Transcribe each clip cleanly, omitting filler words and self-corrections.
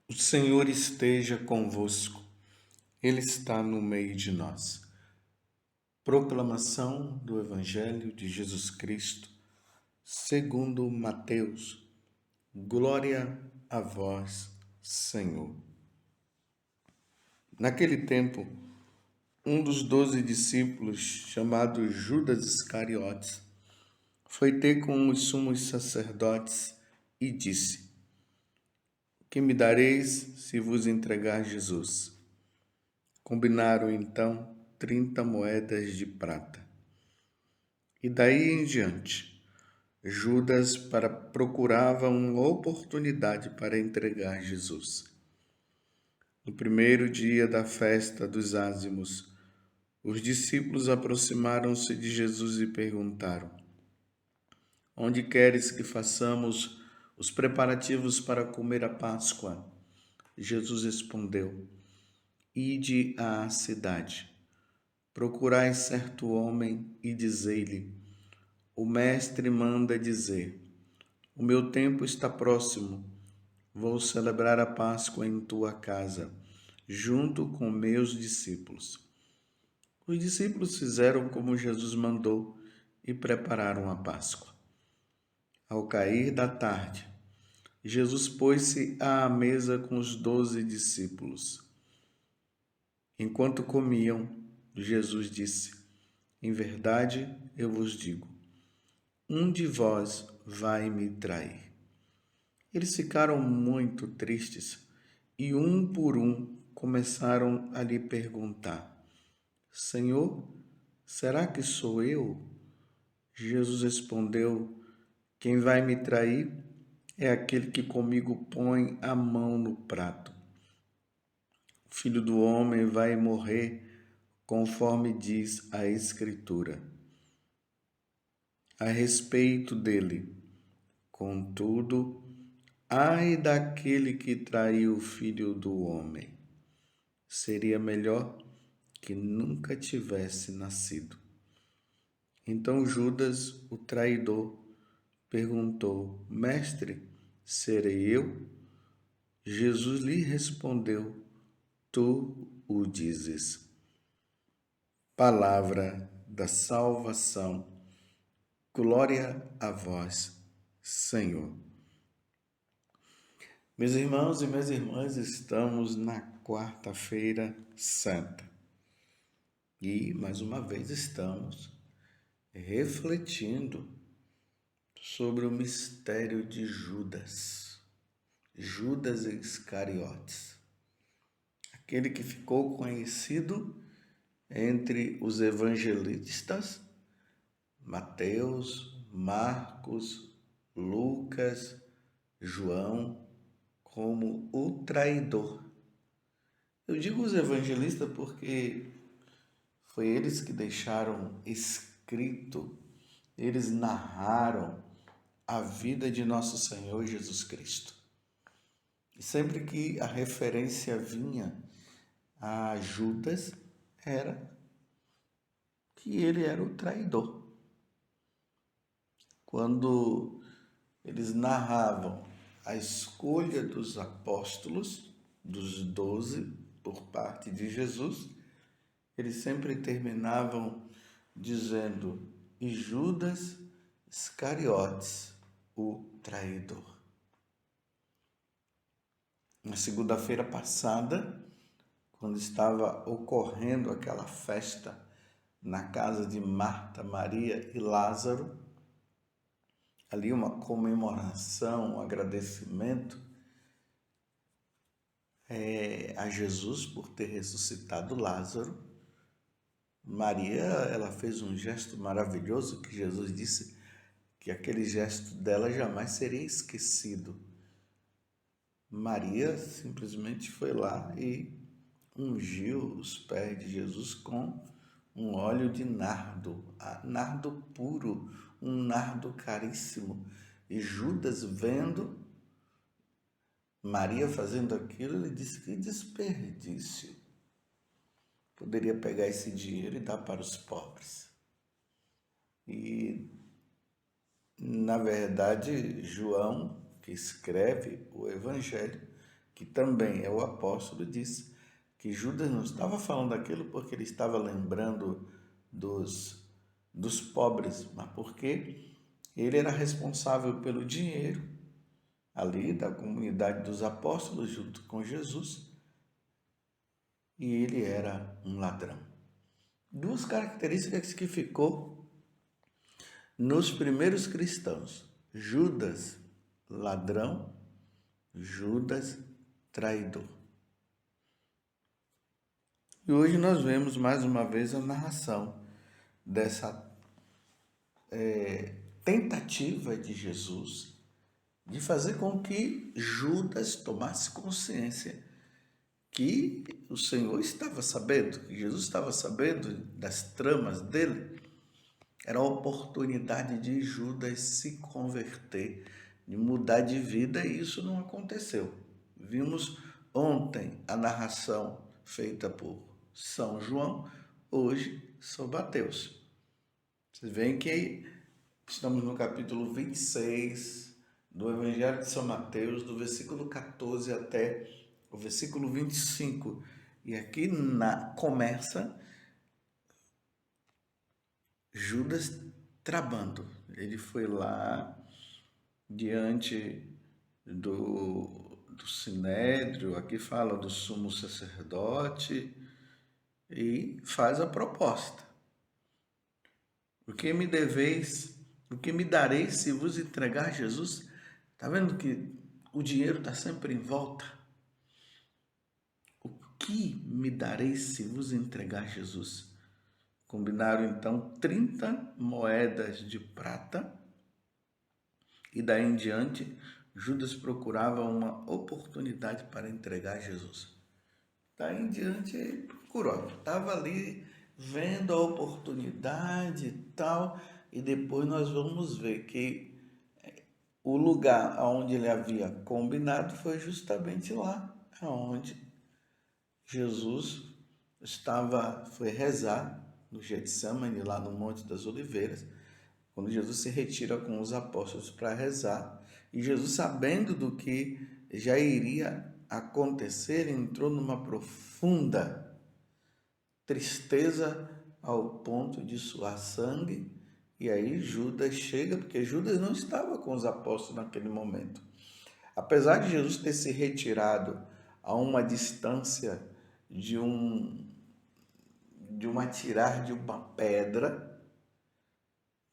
O Senhor esteja convosco, Ele está no meio de nós. Proclamação do Evangelho de Jesus Cristo, segundo Mateus. Glória a vós, Senhor. Naquele tempo, um dos 12 discípulos, chamado Judas Iscariotes, foi ter com os sumos sacerdotes e disse: Que me dareis se vos entregar Jesus? Combinaram então 30 moedas de prata. E daí em diante, Judas procurava uma oportunidade para entregar Jesus. No primeiro dia da festa dos ázimos, os discípulos aproximaram-se de Jesus e perguntaram: Onde queres que façamos os preparativos para comer a Páscoa? Jesus respondeu: Ide à cidade, procurai certo homem e dizei-lhe: O mestre manda dizer: O meu tempo está próximo, vou celebrar a Páscoa em tua casa, junto com meus discípulos. Os discípulos fizeram como Jesus mandou e prepararam a Páscoa. Ao cair da tarde, Jesus pôs-se à mesa com os 12 discípulos. Enquanto comiam, Jesus disse: Em verdade, eu vos digo, um de vós vai me trair. Eles ficaram muito tristes e, um por um, começaram a lhe perguntar: Senhor, será que sou eu? Jesus respondeu: Quem vai me trair é aquele que comigo põe a mão no prato. O Filho do Homem vai morrer conforme diz a Escritura a respeito dele. Contudo, ai daquele que traiu o Filho do Homem. Seria melhor que nunca tivesse nascido. Então Judas, o traidor, perguntou: Mestre, serei eu? Jesus lhe respondeu: Tu o dizes. Palavra da salvação. Glória a vós, Senhor. Meus irmãos e minhas irmãs, estamos na quarta-feira santa e, mais uma vez, estamos refletindo sobre o mistério de Judas Iscariotes, aquele que ficou conhecido entre os evangelistas Mateus, Marcos, Lucas, João, como o traidor. Eu digo os evangelistas porque foi eles que deixaram escrito, eles narraram a vida de nosso Senhor Jesus Cristo. E sempre que a referência vinha a Judas, era que ele era o traidor. Quando eles narravam a escolha dos apóstolos, dos 12, por parte de Jesus, eles sempre terminavam dizendo: E Judas Iscariotes, o traidor. Na segunda-feira passada, quando estava ocorrendo aquela festa na casa de Marta, Maria e Lázaro, ali uma comemoração, um agradecimento a Jesus por ter ressuscitado Lázaro. Maria, ela fez um gesto maravilhoso que Jesus disse que aquele gesto dela jamais seria esquecido. Maria simplesmente foi lá e ungiu os pés de Jesus com um óleo de nardo, nardo puro, um nardo caríssimo. E Judas, vendo Maria fazendo aquilo, ele disse: que desperdício. Poderia pegar esse dinheiro e dar para os pobres. E, na verdade, João, que escreve o Evangelho, que também é o apóstolo, disse que Judas não estava falando aquilo porque ele estava lembrando dos pobres, mas porque ele era responsável pelo dinheiro ali da comunidade dos apóstolos junto com Jesus, e ele era um ladrão. Duas características que ficou nos primeiros cristãos: Judas, ladrão; Judas, traidor. E hoje nós vemos mais uma vez a narração dessa tentativa de Jesus de fazer com que Judas tomasse consciência que o Senhor estava sabendo, que Jesus estava sabendo das tramas dele. Era a oportunidade de Judas se converter, de mudar de vida, e isso não aconteceu. Vimos ontem a narração feita por São João, hoje São Mateus. Vocês veem que estamos no capítulo 26 do Evangelho de São Mateus, do versículo 14 até o versículo 25. E aqui começa Judas trabando. Ele foi lá diante do sinédrio, aqui fala do sumo sacerdote, e faz a proposta. O que me deveis, o que me dareis se vos entregar Jesus? Está vendo que o dinheiro está sempre em volta? O que me dareis se vos entregar Jesus? Combinaram então 30 moedas de prata, e daí em diante Judas procurava uma oportunidade para entregar Jesus. Daí em diante ele procurou, estava ali vendo a oportunidade e tal, e depois nós vamos ver que o lugar onde ele havia combinado foi justamente lá onde Jesus foi rezar no Getsemane, lá no Monte das Oliveiras, quando Jesus se retira com os apóstolos para rezar. E Jesus, sabendo do que já iria acontecer, entrou numa profunda tristeza ao ponto de suar sangue. E aí Judas chega, porque Judas não estava com os apóstolos naquele momento. Apesar de Jesus ter se retirado a uma distância de um atirar de uma pedra,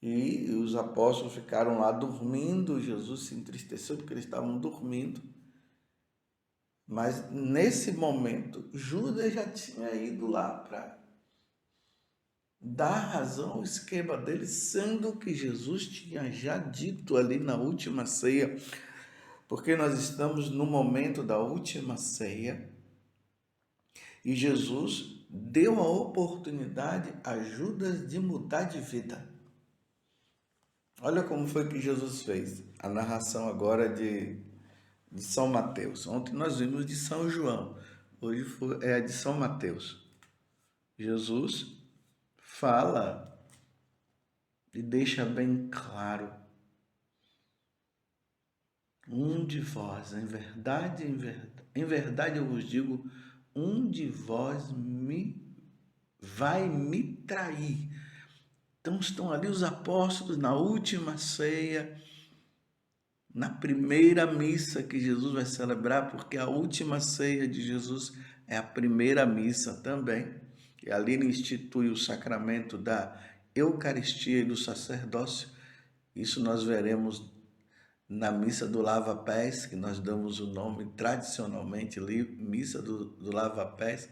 e os apóstolos ficaram lá dormindo, Jesus se entristeceu porque eles estavam dormindo. Mas nesse momento, Judas já tinha ido lá para dar razão ao esquema dele, sendo que Jesus tinha já dito ali na última ceia, porque nós estamos no momento da última ceia, e Jesus deu a oportunidade a Judas de mudar de vida. Olha como foi que Jesus fez. A narração agora de São Mateus. Ontem nós vimos de São João. Hoje é a de São Mateus. Jesus fala e deixa bem claro: um de vós, em verdade eu vos digo, um de vós vai me trair. Então estão ali os apóstolos na última ceia, na primeira missa que Jesus vai celebrar, porque a última ceia de Jesus é a primeira missa também. E ali ele institui o sacramento da Eucaristia e do sacerdócio. Isso nós veremos na missa do lava-pés, que nós damos o nome tradicionalmente ali, missa do lava-pés,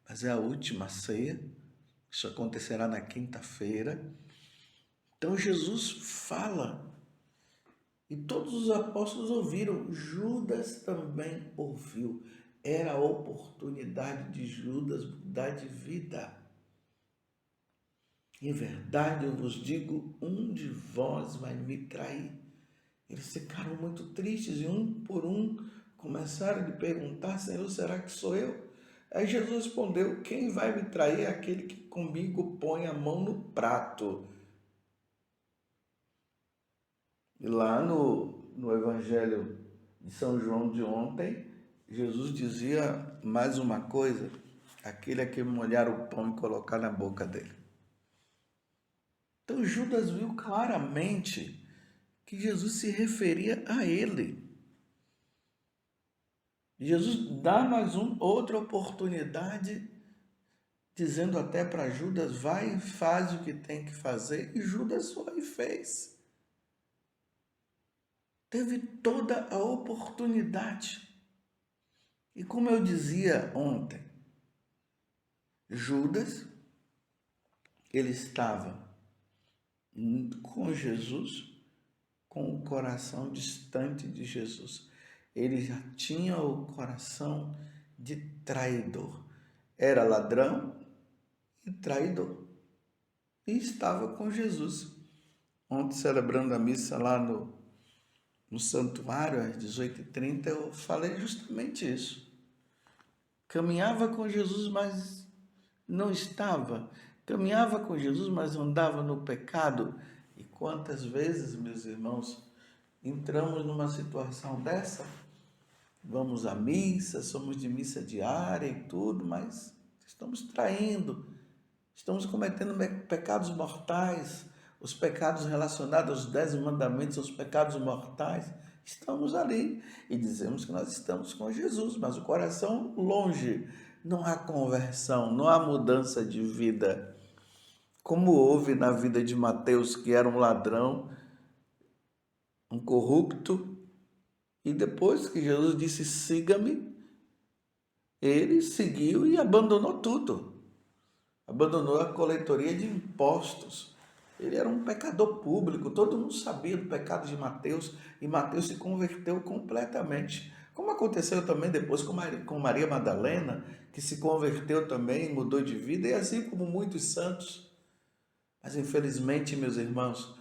mas é a última ceia. Isso acontecerá na quinta-feira. Então Jesus fala, e todos os apóstolos ouviram, Judas também ouviu. Era a oportunidade de Judas mudar de vida. Em verdade eu vos digo, um de vós vai me trair. Eles ficaram muito tristes e um por um começaram a lhe perguntar: Senhor, será que sou eu? Aí Jesus respondeu: quem vai me trair é aquele que comigo põe a mão no prato. E lá no Evangelho de São João de ontem, Jesus dizia mais uma coisa: aquele a que molhar o pão e colocar na boca dele. Então Judas viu claramente que Jesus se referia a ele. Jesus dá mais outra oportunidade, dizendo até para Judas: vai e faz o que tem que fazer. E Judas foi e fez. Teve toda a oportunidade. E como eu dizia ontem, Judas, ele estava com Jesus, com o coração distante de Jesus. Ele já tinha o coração de traidor. Era ladrão e traidor. E estava com Jesus. Ontem, celebrando a missa lá no santuário, às 18h30, eu falei justamente isso. Caminhava com Jesus, mas não estava. Caminhava com Jesus, mas andava no pecado. E quantas vezes, meus irmãos, entramos numa situação dessa? Vamos à missa, somos de missa diária e tudo, mas estamos traindo, estamos cometendo pecados mortais, os pecados relacionados aos 10 mandamentos, os pecados mortais. Estamos ali e dizemos que nós estamos com Jesus, mas o coração longe. Não há conversão, não há mudança de vida. Como houve na vida de Mateus, que era um ladrão, um corrupto, e depois que Jesus disse: siga-me, ele seguiu e abandonou tudo. Abandonou a coletoria de impostos. Ele era um pecador público, todo mundo sabia do pecado de Mateus, e Mateus se converteu completamente. Como aconteceu também depois com Maria Madalena, que se converteu também, mudou de vida, e assim como muitos santos. Mas infelizmente, meus irmãos,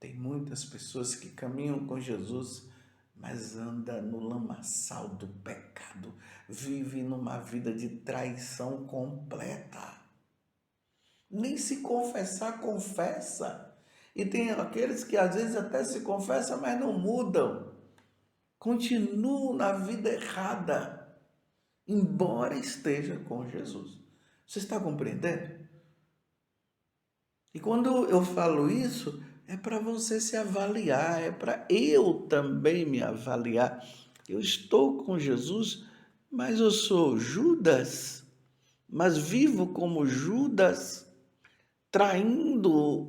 tem muitas pessoas que caminham com Jesus, mas anda no lamaçal do pecado, vive numa vida de traição completa. Nem se confessar, confessa. E tem aqueles que às vezes até se confessam, mas não mudam. Continuam na vida errada, embora esteja com Jesus. Você está compreendendo? E quando eu falo isso, é para você se avaliar, é para eu também me avaliar. Eu estou com Jesus, mas eu sou Judas, mas vivo como Judas, traindo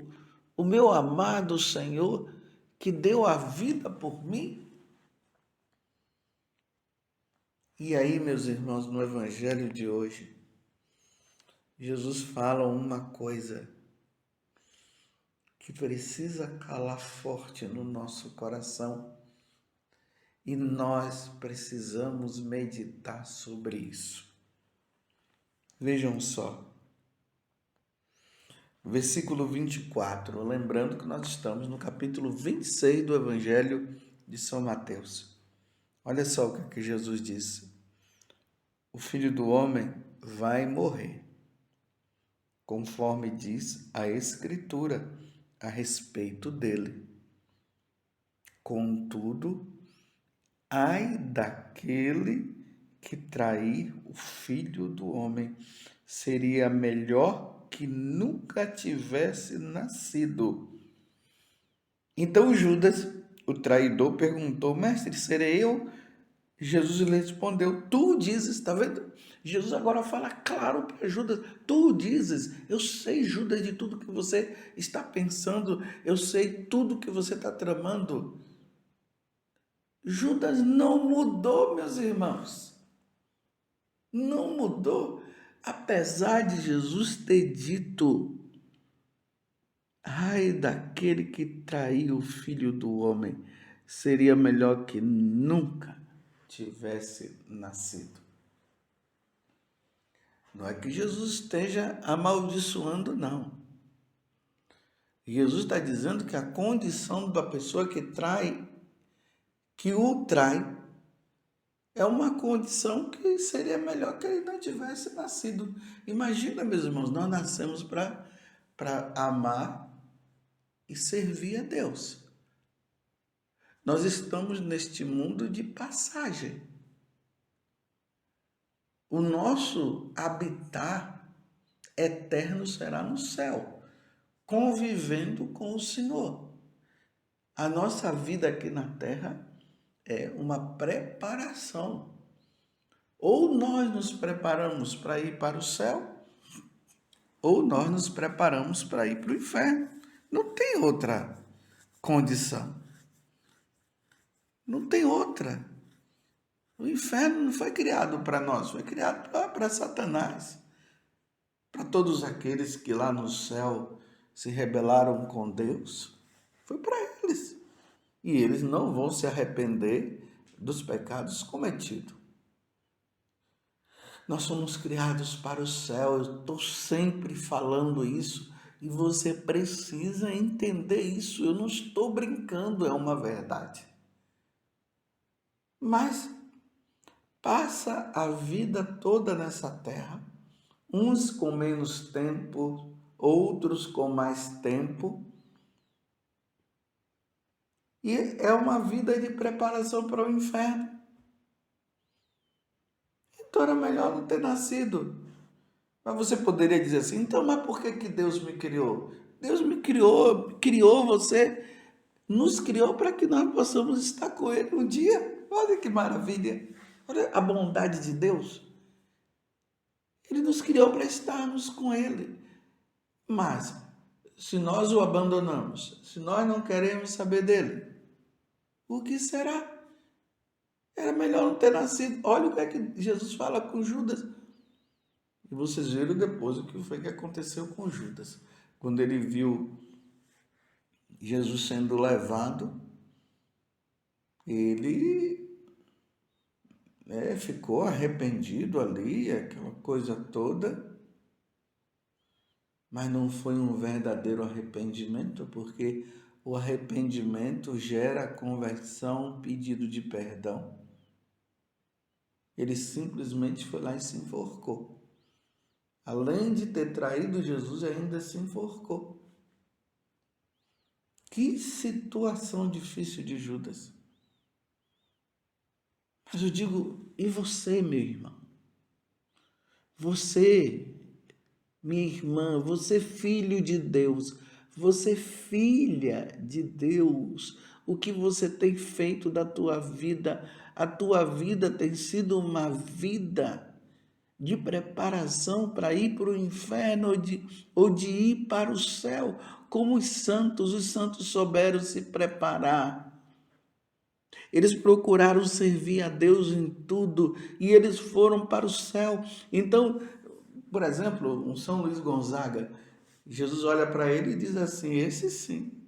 o meu amado Senhor que deu a vida por mim? E aí, meus irmãos, no Evangelho de hoje, Jesus fala uma coisa que precisa calar forte no nosso coração e nós precisamos meditar sobre isso. Vejam só. Versículo 24, lembrando que nós estamos no capítulo 26 do Evangelho de São Mateus. Olha só o que Jesus disse: o Filho do Homem vai morrer, conforme diz a Escritura a respeito dele. Contudo, ai daquele que trair o Filho do Homem, seria melhor que nunca tivesse nascido. Então Judas, o traidor, perguntou: mestre, serei eu? Jesus lhe respondeu: tu dizes. Está vendo? Jesus agora fala claro para Judas: tu dizes. Eu sei, Judas, de tudo que você está pensando, eu sei tudo que você está tramando. Judas não mudou, meus irmãos. Não mudou, apesar de Jesus ter dito: ai daquele que traiu o Filho do Homem, seria melhor que nunca tivesse nascido. Não é que Jesus esteja amaldiçoando, não. Jesus está dizendo que a condição da pessoa que trai, que o trai, é uma condição que seria melhor que ele não tivesse nascido. Imagina, meus irmãos, nós nascemos para amar e servir a Deus. Nós estamos neste mundo de passagem. O nosso habitat eterno será no céu, convivendo com o Senhor. A nossa vida aqui na terra é uma preparação. Ou nós nos preparamos para ir para o céu, ou nós nos preparamos para ir para o inferno. Não tem outra condição. Não tem outra. O inferno não foi criado para nós, foi criado para Satanás. Para todos aqueles que lá no céu se rebelaram com Deus, foi para eles. E eles não vão se arrepender dos pecados cometidos. Nós somos criados para o céu, eu estou sempre falando isso e você precisa entender isso. Eu não estou brincando, é uma verdade. Mas passa a vida toda nessa terra, uns com menos tempo, outros com mais tempo. E é uma vida de preparação para o inferno. Então era melhor não ter nascido. Mas você poderia dizer assim, então, mas por que Deus me criou? Deus me criou você, nos criou para que nós possamos estar com Ele um dia. Olha que maravilha. Olha a bondade de Deus. Ele nos criou para estarmos com Ele. Mas, se nós o abandonamos, se nós não queremos saber dele, o que será? Era melhor não ter nascido. Olha o que é que Jesus fala com Judas. E vocês viram depois o que foi que aconteceu com Judas. Quando ele viu Jesus sendo levado, ele ficou arrependido ali, aquela coisa toda. Mas não foi um verdadeiro arrependimento, porque o arrependimento gera conversão, pedido de perdão. Ele simplesmente foi lá e se enforcou. Além de ter traído Jesus, ainda se enforcou. Que situação difícil de Judas. Mas eu digo, e você, meu irmão? Você, minha irmã, você filho de Deus, você filha de Deus, o que você tem feito da tua vida? A tua vida tem sido uma vida de preparação para ir para o inferno ou de ir para o céu, como os santos souberam se preparar. Eles procuraram servir a Deus em tudo e eles foram para o céu. Então, por exemplo, um São Luís Gonzaga, Jesus olha para ele e diz assim, esse sim,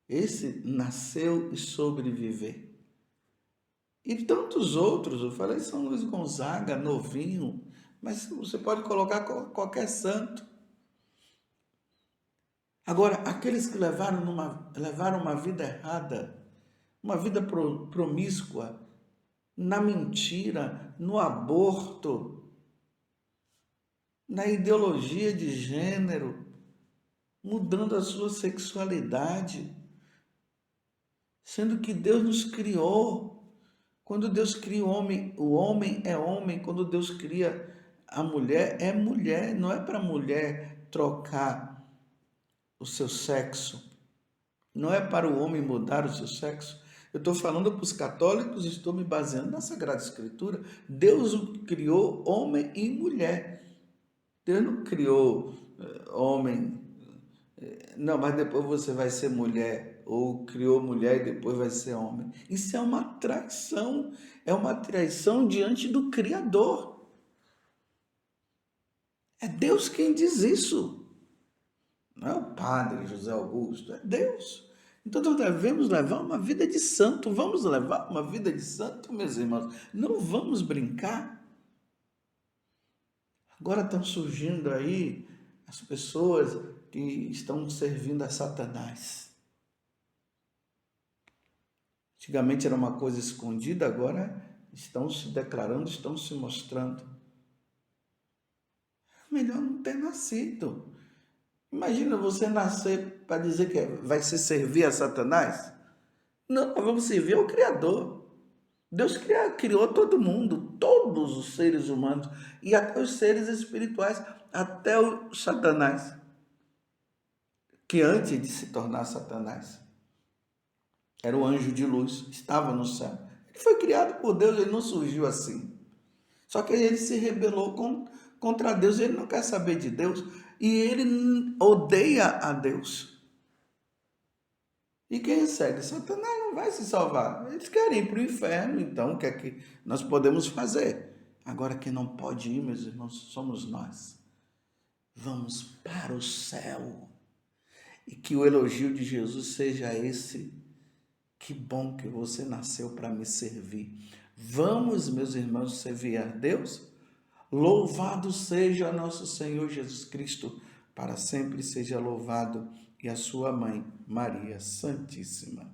esse nasceu e sobreviveu. E tantos outros, eu falei São Luís Gonzaga, novinho, mas você pode colocar qualquer santo. Agora, aqueles que levaram uma vida errada, uma vida promíscua, na mentira, no aborto, na ideologia de gênero, mudando a sua sexualidade, sendo que Deus nos criou. Quando Deus cria o homem é homem. Quando Deus cria a mulher, é mulher. Não é para a mulher trocar o seu sexo. Não é para o homem mudar o seu sexo. Eu estou falando para os católicos, estou me baseando na Sagrada Escritura. Deus o criou homem e mulher. Deus não criou homem. Não, mas depois você vai ser mulher, ou criou mulher e depois vai ser homem. Isso é uma traição diante do Criador. É Deus quem diz isso. Não é o padre José Augusto, é Deus. Então nós devemos levar uma vida de santo. Vamos levar uma vida de santo, meus irmãos. Não vamos brincar. Agora estão surgindo aí as pessoas que estão servindo a Satanás. Antigamente era uma coisa escondida, agora estão se declarando, estão se mostrando. Melhor não ter nascido. Imagina você nascer para dizer que vai se servir a Satanás. Não, nós vamos servir ao Criador. Deus criou todo mundo, todos os seres humanos e até os seres espirituais, até o Satanás, que antes de se tornar Satanás, era o anjo de luz, estava no céu. Ele foi criado por Deus, ele não surgiu assim. Só que ele se rebelou contra Deus, ele não quer saber de Deus e ele odeia a Deus. E quem segue Satanás não vai se salvar. Eles querem ir para o inferno, então o que é que nós podemos fazer? Agora, quem não pode ir, meus irmãos, somos nós. Vamos para o céu. E que o elogio de Jesus seja esse. Que bom que você nasceu para me servir. Vamos, meus irmãos, servir a Deus? Louvado seja nosso Senhor Jesus Cristo, para sempre seja louvado, e a sua mãe, Maria Santíssima.